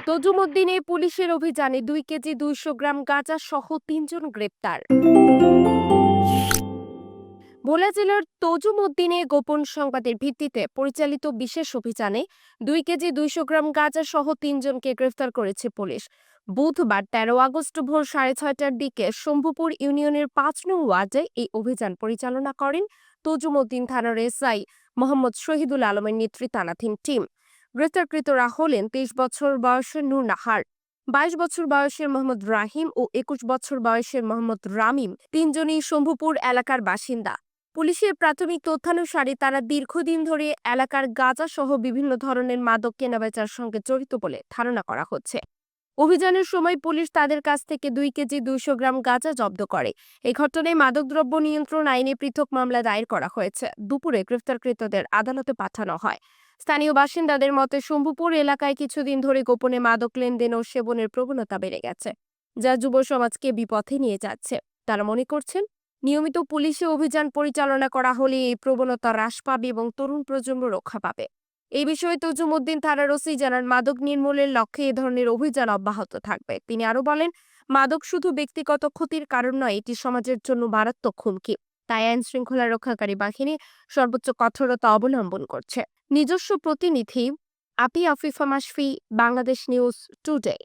তজুমুদ্দিনে পুলিশের অভিযানে 2 কেজি 200 গ্রাম গাঁজা সহ 3 জন গ্রেপ্তার। ভোলা জেলার তজুমুদ্দিনে গোপন সংবাদের ভিত্তিতে পরিচালিত বিশেষ অভিযানে 2 কেজি 200 গ্রাম গাঁজা সহ 3 জনকে গ্রেফতার করেছে পুলিশ। বুধবার 13 আগস্ট ভোর 6:30টার দিকে শম্ভুপুর ইউনিয়নের 5 নং ওয়ার্ডে এই অভিযান পরিচালনা করেন তজুমুদ্দিন থানার এসআই মোহাম্মদ শহীদুল আলমের নেতৃত্বাধীন টিম। গ্রেফতারকৃতরা হলেন 23 বছর বয়সের নূর নাহার, 22 বছর বয়সের মোহাম্মদ রাহিম ও 21 বছর বয়সের মোহাম্মদ রামিম। তিনজনই শম্ভুপুর এলাকার বাসিন্দা। পুলিশের প্রাথমিক তথ্যানুসারে তারা দীর্ঘদিন ধরে এলাকার গাঁজা সহ বিভিন্ন ধরনের মাদক কেনাবেচার সঙ্গে জড়িত বলে ধারণা করা হচ্ছে। অভিযানের সময় পুলিশ তাদের কাছ থেকে 2 কেজি 200 গ্রাম গাঁজা জব্দ করে। এই ঘটনায় মাদকদ্রব্য নিয়ন্ত্রণ আইনে পৃথক মামলা দায়ের করা হয়েছে। দুপুরে গ্রেফতারকৃতদের আদালতে পাঠানো হয়। স্থানীয় বাসিন্দাদের মতে শম্ভুপুর এলাকায় কিছুদিন ধরে গোপনে মাদক লেনদেন ও সেবনের প্রবণতা বেড়ে গেছে, যা যুব সমাজকে বিপথে নিয়ে যাচ্ছে। তারা মনে করছেন, নিয়মিত পুলিশি অভিযান পরিচালনা করা হলে এই প্রবণতা হ্রাস পাবে এবং তরুণ প্রজন্ম রক্ষা পাবে। এই বিষয়ে তজুমুদ্দিন থানার ওসি জানান, মাদক নির্মূলের লক্ষ্যে এ ধরনের অভিযান অব্যাহত থাকবে। তিনি আরো বলেন, মাদক শুধু ব্যক্তিগত ক্ষতির কারণ নয়, এটি সমাজের জন্য মারাত্মক হুমকি। তাই আইন শৃঙ্খলা রক্ষাকারী বাহিনী সর্বোচ্চ কঠোরতা অবলম্বন করছে। নিজস্ব প্রতিনিধি আফিফা মাসফি, বাংলাদেশ নিউজ টুডে।